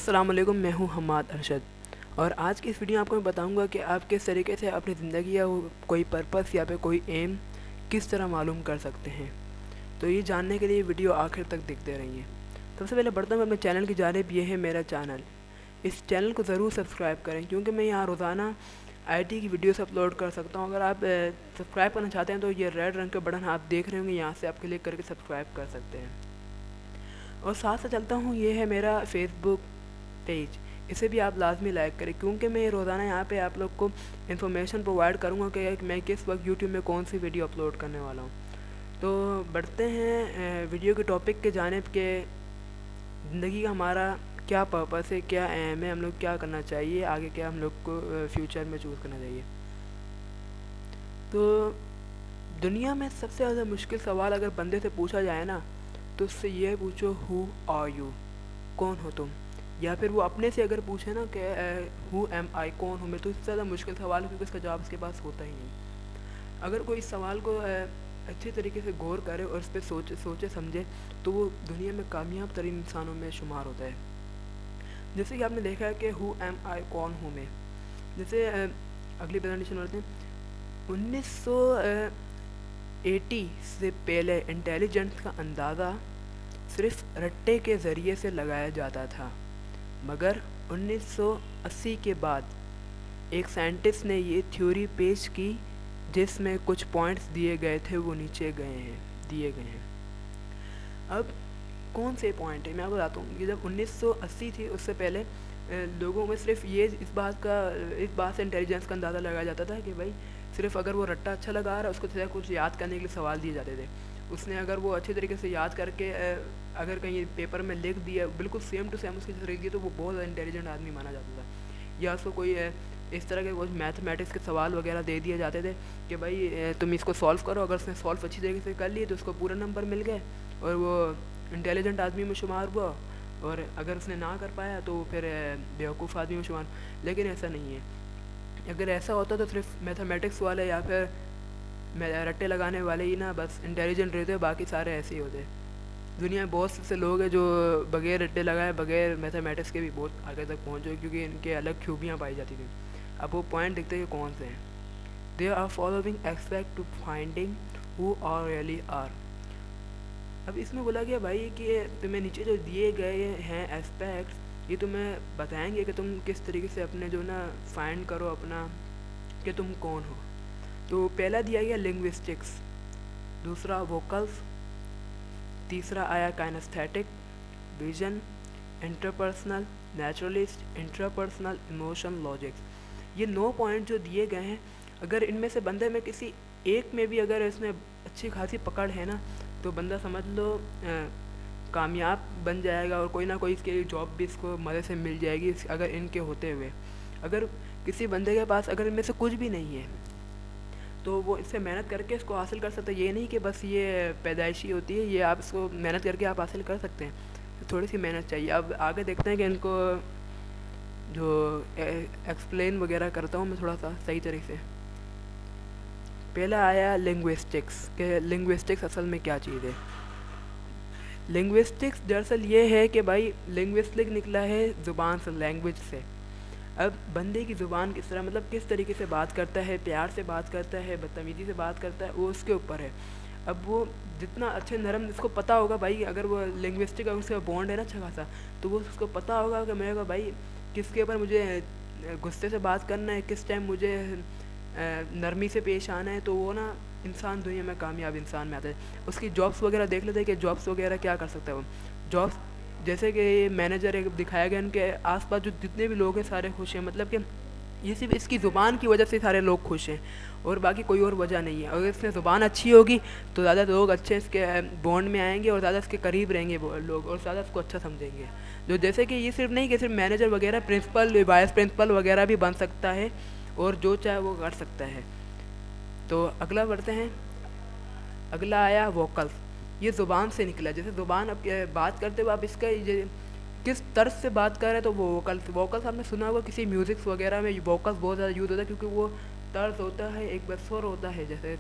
अस्सलाम वालेकुम, मैं हूं हम्माद अरशद और आज की इस वीडियो में आपको मैं बताऊंगा कि आप किस तरीके से अपनी ज़िंदगी या कोई पर्पस या फिर कोई एम किस तरह मालूम कर सकते हैं। तो ये जानने के लिए वीडियो आखिर तक देखते रहिए। सबसे पहले बढ़ता हूँ अपने चैनल की जानिब। ये है मेरा चैनल, इस चैनल को ज़रूर सब्सक्राइब करें क्योंकि मैं यहाँ रोज़ाना IT की वीडियोस अपलोड कर सकता हूँ। अगर आप सब्सक्राइब करना चाहते हैं तो ये रेड रंग का बटन आप देख रहे होंगे, यहाँ से आप क्लिक करके सब्सक्राइब कर सकते हैं। और साथ साथ चलता हूँ, ये है मेरा फेसबुक पेज, इसे भी आप लाजमी लाइक करें क्योंकि मैं रोज़ाना यहाँ पे आप लोग को इन्फॉर्मेशन प्रोवाइड करूँगा कि मैं किस वक्त यूट्यूब में कौन सी वीडियो अपलोड करने वाला हूँ। तो बढ़ते हैं वीडियो के टॉपिक के जानिब के ज़िंदगी का हमारा क्या पर्पस है, क्या एम है, हम लोग क्या करना चाहिए, आगे क्या हम लोग को फ्यूचर में चूज़ करना चाहिए। तो दुनिया में सबसे ज़्यादा मुश्किल सवाल अगर बंदे से पूछा जाए ना तो उससे ये पूछो हु आर यू, कौन हो तुम। या फिर वो अपने से अगर पूछे ना कि हु एम आई, कौन हूँ मैं, तो इससे ज़्यादा मुश्किल सवाल है क्योंकि इसका जवाब उसके पास होता ही नहीं। अगर कोई इस सवाल को अच्छे तरीके से गौर करे और इस पर सोचे समझे तो वो दुनिया में कामयाब तरीन इंसानों में शुमार होता है। जैसे कि आपने देखा है कि हु एम आई, कौन हूँ मैं। जैसे अगली प्रेजेंटेशन बढ़ते हैं। 1980 से पहले इंटेलिजेंस का अंदाज़ा सिर्फ रट्टे के ज़रिए से लगाया जाता था, मगर 1980 के बाद एक साइंटिस्ट ने ये थ्योरी पेश की जिसमें कुछ पॉइंट्स दिए गए थे वो नीचे दिए गए हैं। अब कौन से पॉइंट है मैं आपको बताता हूँ। ये जब 1980 थी उससे पहले लोगों में सिर्फ ये इस बात से इंटेलिजेंस का अंदाज़ा लगाया जाता था कि भाई सिर्फ अगर वो रट्टा अच्छा लगा रहा है उसको सिर्फ कुछ याद करने के लिए सवाल दिए जाते थे। उसने अगर वो अच्छे तरीके से याद करके अगर कहीं पेपर में लिख दिया बिल्कुल सेम टू सेम उसकी जैसे लिख दिया तो वो बहुत ज़्यादा इंटेलिजेंट आदमी माना जाता था। या उसको कोई इस तरह के कुछ मैथमेटिक्स के सवाल वगैरह दे दिए जाते थे कि भाई तुम इसको सॉल्व करो। अगर उसने सॉल्व अच्छी तरीके से कर लिए तो उसको पूरा नंबर मिल गए और वो इंटेलिजेंट आदमी में शुमार हुआ, और अगर उसने ना कर पाया तो फिर बेवकूफ़ आदमी में शुमार। लेकिन ऐसा नहीं है। अगर ऐसा होता तो सिर्फ मैथमेटिक्स वाले या फिर रट्टे लगाने वाले ही ना बस इंटेलिजेंट रहते, बाकी सारे ऐसे ही होते। दुनिया में बहुत से लोग हैं जो बगैर रट्टे लगाए बगैर मैथमेटिक्स के भी बहुत आगे तक पहुँचे क्योंकि इनके अलग खूबियाँ पाई जाती थी। अब वो पॉइंट दिखते हैं कौन से हैं। They are following expect to finding who are really are. अब इसमें बोला गया भाई कि तुम्हें नीचे जो दिए गए हैं एस्पेक्ट्स, ये तुम्हें बताएंगे कि तुम किस तरीके से अपने जो ना फाइंड करो अपना कि तुम कौन हो। तो पहला दिया गया लिंग्विस्टिक्स, दूसरा वोकल्स, तीसरा आया kinesthetic, vision, interpersonal, naturalist, intrapersonal, emotion, logics. ये 9 पॉइंट जो दिए गए हैं, अगर इनमें से बंदे में किसी एक में भी अगर इसमें अच्छी खासी पकड़ है ना तो बंदा समझ लो कामयाब बन जाएगा और कोई ना कोई इसके लिए जॉब भी इसको मदद से मिल जाएगी अगर इनके होते हुए। अगर किसी बंदे के पास अगर इनमें से कुछ भी नहीं है तो वो इससे मेहनत करके इसको हासिल कर सकते हैं। ये नहीं कि बस ये पैदाइशी होती है, ये आप इसको मेहनत करके आप हासिल कर सकते हैं, तो थोड़ी सी मेहनत चाहिए। अब आगे देखते हैं कि इनको जो एक्सप्लेन वगैरह करता हूँ मैं थोड़ा सा सही तरीके से। पहला आया लिंग्विस्टिक्स के लिंग्विस्टिक्स असल में क्या चीज़ है। लिंग्विस्टिक्स दरअसल ये है कि भाई लिंग्विस्टिक निकला है ज़ुबान से, लैंग्वेज से। अब बंदे की ज़ुबान किस तरह मतलब किस तरीके से बात करता है, प्यार से बात करता है, बदतमीज़ी से बात करता है, वो उसके ऊपर है। अब वो जितना अच्छे नरम इसको पता होगा भाई, अगर वो लिंग्विस्टिक अगर उसका बॉन्ड है ना अच्छा खासा, तो वो उसको पता होगा कि मेरे को भाई किसके ऊपर मुझे गुस्से से बात करना है, किस टाइम मुझे नरमी से पेश आना है, तो वो ना इंसान दुनिया में कामयाब इंसान में आता है। उसकी जॉब्स वगैरह देख लेते हैं कि जॉब्स वगैरह क्या कर सकता है वो। जॉब्स जैसे कि ये मैनेजर एक दिखाया गया, इनके आसपास जो जितने भी लोग हैं सारे खुश हैं, मतलब कि ये सिर्फ इसकी ज़ुबान की वजह से सारे लोग खुश हैं और बाकी कोई और वजह नहीं है। अगर इसमें ज़ुबान अच्छी होगी तो ज़्यादा लोग अच्छे इसके बॉन्ड में आएंगे और ज़्यादा इसके करीब रहेंगे वो लोग और ज़्यादा इसको अच्छा समझेंगे। जो जैसे कि ये सिर्फ नहीं कि सिर्फ मैनेजर वगैरह, प्रिंसिपल, वाइस प्रिंसिपल वगैरह भी बन सकता है और जो चाहे वो कर सकता है। तो अगला बढ़ते हैं। अगला आया वोकल्स, ये ज़ुबान से निकला। जैसे ज़ुबान अब बात करते हुए आप इसका किस तर्ज से बात कर रहे हैं तो वो वोकल्स आपने सुना होगा किसी म्यूज़िक्स वगैरह में वोकल्स बहुत ज़्यादा यूज़ होता है क्योंकि वो तर्ज होता है, एक बार सुर होता है। जैसे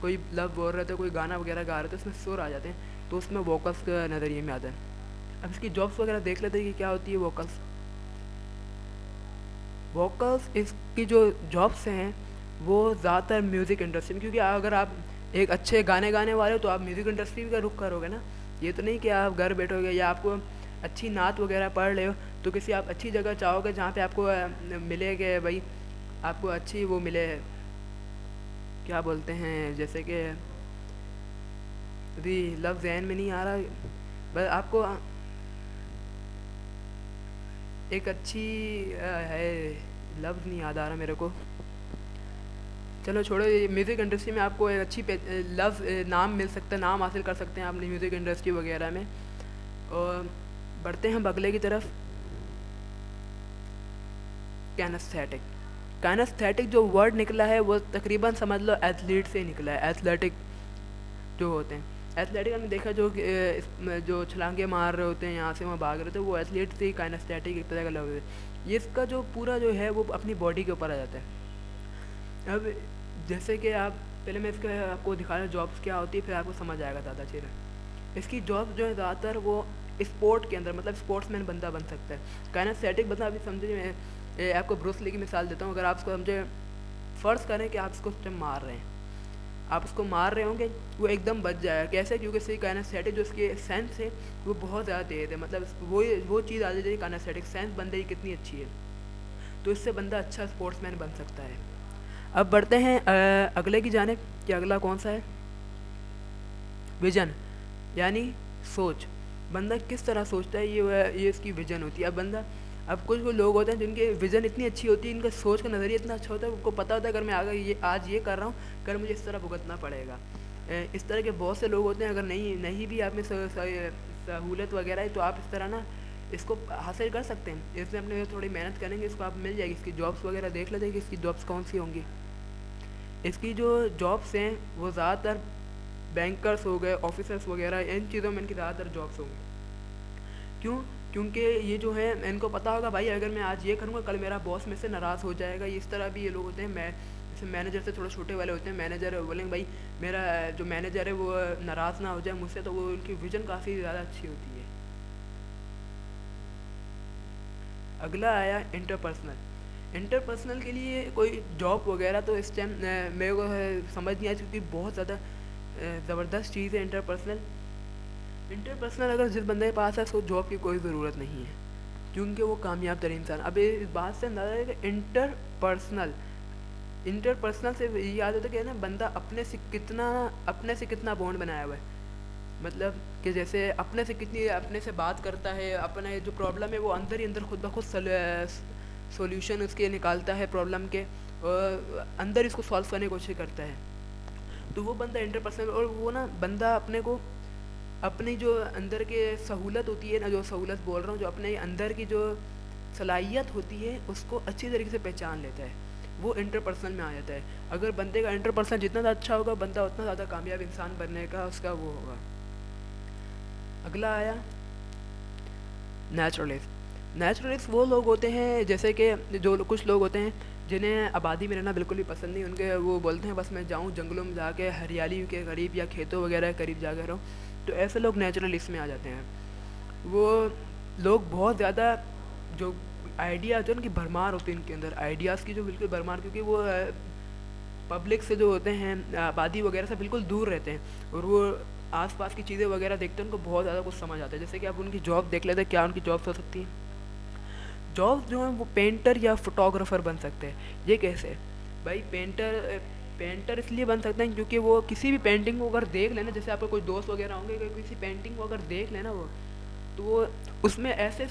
कोई लव बोल रहे थे, कोई गाना वगैरह गा रहे थे, उसमें सुर आ जाते हैं तो उसमें वोकल्स का नज़रिए में आता है। अब इसकी जॉब्स वगैरह देख लेते हैं कि क्या होती है वोकल्स। वोकल्स इसकी जो जॉब्स हैं वो ज़्यादातर म्यूज़िक इंडस्ट्री में, क्योंकि अगर आप एक अच्छे गाने गाने वाले हो तो आप म्यूज़िक इंडस्ट्री का रुख करोगे ना। ये तो नहीं कि आप घर बैठोगे या आपको अच्छी नात वगैरह पढ़ रहे हो तो किसी आप अच्छी जगह चाहोगे जहाँ पे आपको मिले कि भाई आपको अच्छी वो मिले, क्या बोलते हैं, जैसे कि अभी लफ्ज़ ज़हन में नहीं आ रहा, बस आपको एक अच्छी है, लफ्ज़ नहीं याद आ रहा मेरे को, चलो छोड़ो। ये म्यूज़िक इंडस्ट्री में आपको एक अच्छी लफ्ज़ नाम मिल सकता है, नाम हासिल कर सकते हैं अपनी म्यूज़िक इंडस्ट्री वगैरह में। और बढ़ते हैं अगले की तरफ, कैनेस्थेटिक। कैनेस्थेटिक जो वर्ड निकला है वो तकरीबन समझ लो एथलीट से निकला है। एथलेटिक जो होते हैं, एथलेटिक हमने देखा जो छलांगे मार रहे होते हैं, यहाँ से वहाँ भाग रहे होते हैं, वो एथलीट से काइनेस्थेटिक एक तरह का लफ्ज़ है। ये इसका जो पूरा जो है वो अपनी बॉडी के ऊपर आ जाता है। अब जैसे कि आप पहले मैं इसका आपको दिखा रहा हूँ जॉब्स क्या होती है, फिर आपको समझ आएगा ज़्यादा अच्छे से। इसकी जॉब जो है ज़्यादातर वो स्पोर्ट के अंदर, मतलब स्पोर्ट्समैन बंदा बन सकता है। काइनेस्थेटिक बंदा अभी समझे, मैं आपको ब्रूस ली की मिसाल देता हूँ। अगर आप उसको समझे, फ़र्ज़ करें कि आप इसको जब मार रहे हैं, आप उसको मार रहे होंगे, वो एकदम बच जाएगा। कैसे? क्योंकि इसकी काइनेस्थेटिक जो इसकी सेंस है वो बहुत ज़्यादा तेज़ है, मतलब वो चीज़ आ जाएगी। काइनेस्थेटिक सेंस बंदे की कितनी अच्छी है, तो इससे बंदा अच्छा स्पोर्ट्समैन बन सकता है। अब बढ़ते हैं अगले की जानिब कि अगला कौन सा है, विजन, यानी सोच। बंदा किस तरह सोचता है, ये इसकी विजन होती है। अब कुछ लोग होते हैं जिनके विज़न इतनी अच्छी होती है, इनका सोच का नज़रिया इतना अच्छा होता है, उनको पता होता है अगर मैं आज ये कर रहा हूँ, अगर मुझे इस तरह भुगतना पड़ेगा। इस तरह के बहुत से लोग होते हैं। अगर नहीं भी आप में सहूलत वगैरह है तो आप इस तरह ना इसको हासिल कर सकते हैं। इसमें अपने थोड़ी मेहनत करेंगे, इसको आप मिल जाएगी। इसकी जॉब्स वगैरह देख लेते हैं कि इसकी जॉब्स कौन सी होंगी। इसकी जो जॉब्स हैं वो ज़्यादातर बैंकर्स हो गए, ऑफिसर्स वगैरह, इन चीज़ों में इनकी ज़्यादातर जॉब्स होंगी। क्यों? क्योंकि ये जो है इनको पता होगा भाई अगर मैं आज ये करूँगा कल मेरा बॉस में से नाराज़ हो जाएगा। इस तरह भी ये लोग होते हैं, जैसे मैनेजर से थोड़े छोटे वाले होते हैं। मैनेजर बोलेंगे भाई मेरा जो मैनेजर है वो नाराज़ ना हो जाए मुझसे, तो वो उनकी विज़न काफ़ी ज़्यादा अच्छी होती है। अगला आया इंटरपर्सनल के लिए कोई जॉब वगैरह तो इस टाइम मेरे को समझ नहीं आई, क्योंकि बहुत ज़्यादा ज़बरदस्त चीज़ है इंटरपर्सनल। अगर जिस बंदे के पास है उसको जॉब की कोई ज़रूरत नहीं है, क्योंकि वो कामयाब तरीन इंसान। अब इस बात से अंदाज़ा है कि इंटरपर्सनल से ये याद होता है कि ना बंदा अपने से कितना बॉन्ड बनाया हुआ है। मतलब कि जैसे अपने से बात करता है, अपने जो प्रॉब्लम है वो अंदर ही अंदर खुद ब खुद सॉल्यूशन उसके निकालता है प्रॉब्लम के, और अंदर इसको सॉल्व करने की कोशिश करता है। तो वो बंदा इंटरपर्सनल, और वो ना बंदा अपनी जो अंदर के सहूलत होती है ना, जो सहूलत बोल रहा हूँ, जो अपने अंदर की जो सलाहियत होती है उसको अच्छी तरीके से पहचान लेता है, वो इंटरपर्सनल में आ जाता है। अगर बंदे का इंटरपर्सनल जितना ज़्यादा अच्छा होगा, बंदा उतना ज़्यादा कामयाब इंसान बनने का उसका वो होगा। अगला आया नेचुरलिस्ट वो लोग होते हैं, जैसे कि कुछ लोग होते हैं जिन्हें आबादी में रहना बिल्कुल भी पसंद नहीं। उनके वो बोलते हैं बस मैं जाऊँ जंगलों में जाके हरियाली के करीब या खेतों वगैरह के करीब जाकर रहूँ। तो ऐसे लोग नेचुरलिस्ट में आ जाते हैं। वो लोग बहुत ज़्यादा जो आइडियाज़ जो उनकी भरमार होती है, उनके अंदर आइडियाज़ की जो बिल्कुल भरमार, क्योंकि वो पब्लिक से जो होते हैं, आबादी वगैरह से बिल्कुल दूर रहते हैं, और वो आसपास की चीज़ें वगैरह देखते हैं, उनको बहुत ज़्यादा कुछ समझ आता है। जैसे कि आप उनकी जॉब देख लेते हैं, क्या उनकी जॉब्स हो सकती हैं। जॉब्स जो हैं वो पेंटर या फोटोग्राफ़र बन सकते हैं। ये कैसे? भाई पेंटर इसलिए बन सकते हैं क्योंकि वो किसी भी पेंटिंग को अगर देख लेना, जैसे आपके कोई दोस्त वगैरह होंगे, किसी पेंटिंग को अगर देख लेना वो, तो वो उसमें ऐसे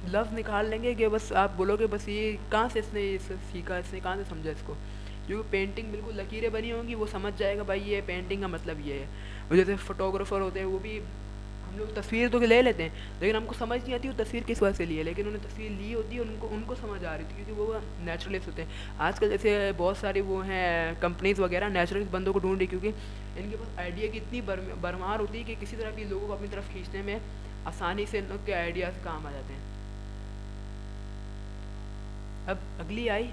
लफ्ज़ निकाल लेंगे कि बस आप बोलोगे बस ये कहाँ से इसने सीखा, इसने कहाँ से समझा इसको। क्योंकि पेंटिंग बिल्कुल लकीरें बनी होंगी, वो समझ जाएगा भाई ये पेंटिंग का मतलब ये है। और जैसे फोटोग्राफ़र होते हैं, वो भी हम लोग तस्वीर तो ले लेते हैं, लेकिन हमको समझ नहीं आती वो तस्वीर किस वजह से ली है, लेकिन उन्हें तस्वीर ली होती है, उनको समझ आ रही थी, क्योंकि वो नेचुरलिस्ट होते हैं। आजकल जैसे बहुत सारी वो हैं कंपनीज़ वगैरह नेचुरलिस्ट बंदों को ढूंढ रही, क्योंकि इनके पास आइडिया की इतनी भरमार होती है कि किसी तरह भी लोगों को अपनी तरफ खींचने में आसानी से इनके आइडियाज़ काम आ जाते हैं। अब अगली आई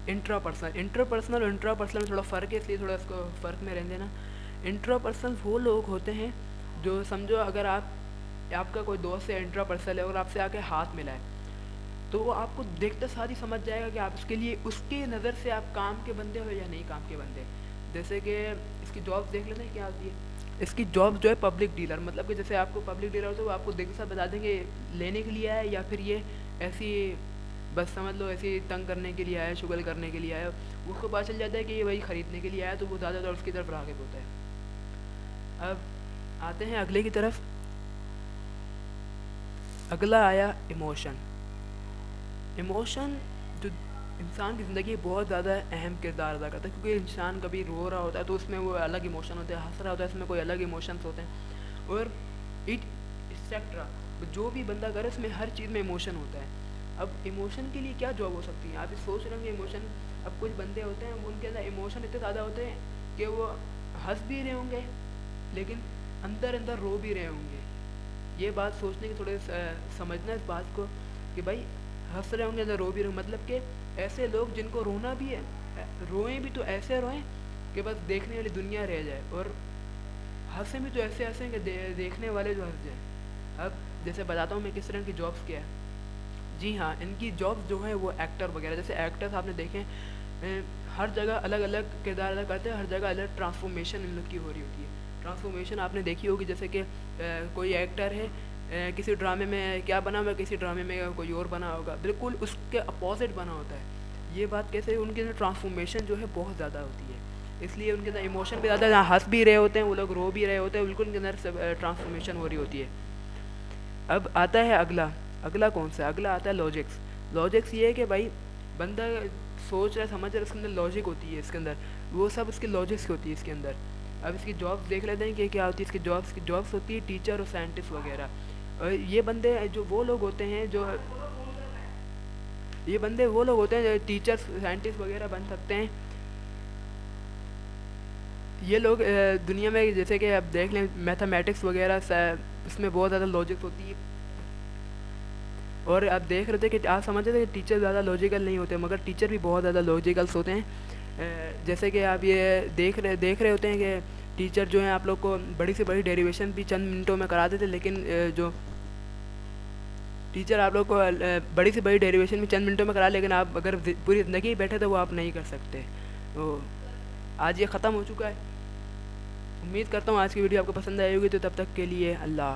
इंट्रापर्सनल और इंट्रापर्सनल में थोड़ा फ़र्क है, इसलिए थोड़ा इसको फ़र्क में रहने देना। इंट्रापर्सनल वो लोग होते हैं जो समझो अगर आपका कोई दोस्त है इंट्रापर्सनल है और आपसे आके हाथ मिलाए, तो वो आपको देखते साथ ही समझ जाएगा कि आप इसके लिए उसके नज़र से आप काम के बंदे हो या नहीं काम के बंदे। जैसे कि इसकी जॉब देख लेते हैं क्या होती है। इसकी जॉब जो है पब्लिक डीलर, मतलब कि जैसे आपको पब्लिक डीलर हो तो वो आपको देख के साथ बता देंगे लेने के लिए आया है या फिर ये ऐसी बस समझ लो ऐसे ही तंग करने के लिए आया है, शुगल करने के लिए आया है। उसको पता चल जाता है कि ये भाई ख़रीदने के लिए आया, तो वो ज़्यादातर उसकी तरफ राग़िब होता है। अब आते हैं अगले की तरफ। अगला आया इमोशन। इमोशन जो इंसान की ज़िंदगी में बहुत ज़्यादा अहम किरदार अदा करता है, क्योंकि इंसान कभी रो रहा होता है तो उसमें वो अलग इमोशन होते हैं, हंस रहा होता है उसमें कोई अलग इमोशंस होते हैं, और इट एक्सेट्रा जो भी बंदा करे उसमें हर चीज़ में इमोशन होता है। अब इमोशन के लिए क्या जॉब हो सकती है, आप सोच रहे होंगे इमोशन। अब कुछ बंदे होते हैं उनके अंदर इमोशन इतने ज़्यादा होते हैं कि वो हंस भी रहे होंगे लेकिन अंदर अंदर रो भी रहे होंगे। ये बात सोचने की थोड़े समझना इस बात को कि भाई हंस रहे होंगे अंदर रो भी रहे, मतलब कि ऐसे लोग जिनको रोना भी है, रोएं भी तो ऐसे रोएं कि बस देखने वाली दुनिया रह जाए, और हंसे भी तो ऐसे हंसें कि देखने वाले जो हंस जाए। अब जैसे बताता हूँ मैं किस तरह की जॉब्स क्या है। जी हाँ, इनकी जॉब्स जो है वो एक्टर वगैरह, जैसे एक्टर्स आपने देखे हर जगह अलग अलग किरदार अदा करते हैं, हर जगह अलग ट्रांसफॉर्मेशन इन लोग की हो रही होती है। ट्रांसफॉर्मेशन आपने देखी होगी, जैसे कि कोई एक्टर है किसी ड्रामे में क्या बना हुआ, किसी ड्रामे में कोई और बना होगा, बिल्कुल उसके अपोजिट बना होता है। ये बात कैसे, उनके अंदर ट्रांसफॉर्मेशन जो है बहुत ज़्यादा होती है, इसलिए उनके अंदर इमोशन भी ज़्यादा, हंस भी रहे होते हैं वो लोग, रो भी रहे होते हैं, बिल्कुल उनके अंदर ट्रांसफॉर्मेशन हो रही होती है। अब आता है अगला। अगला कौन सा, अगला आता है लॉजिक्स। लॉजिक्स ये है कि भाई बंदा सोच रहा है, समझ रहा है, इसके अंदर लॉजिक होती है, इसके अंदर वो सब इसकी लॉजिक्स होती है इसके अंदर। अब इसकी जॉब्स देख लेते हैं कि क्या होती है इसकी जॉब्स। की जॉब्स होती है टीचर और साइंटिस्ट वगैरह। और ये बंदे जो वो लोग होते हैं जो ये बंदे वो लोग होते हैं जो टीचर साइंटिस्ट वगैरह बन सकते हैं। ये लोग दुनिया में जैसे कि आप देख लें मैथमेटिक्स वगैरह इसमें बहुत ज़्यादा लॉजिक्स होती है, और आप देख रहे थे कि आप समझ रहे थे कि टीचर ज़्यादा लॉजिकल नहीं होते, मगर टीचर भी बहुत ज़्यादा लॉजिकल्स होते हैं। जैसे कि आप ये देख रहे होते हैं कि टीचर जो हैं आप लोग को बड़ी से बड़ी डेरिवेशन भी चंद मिनटों में करा देते, लेकिन जो टीचर आप लोग को बड़ी से बड़ी डेरिवेशन भी चंद मिनटों में करा, लेकिन आप अगर पूरी ज़िंदगी बैठे तो वो आप नहीं कर सकते। तो आज ये ख़त्म हो चुका है। उम्मीद करता हूँ आज की वीडियो आपको पसंद आई होगी, तो तब तक के लिए अल्लाह।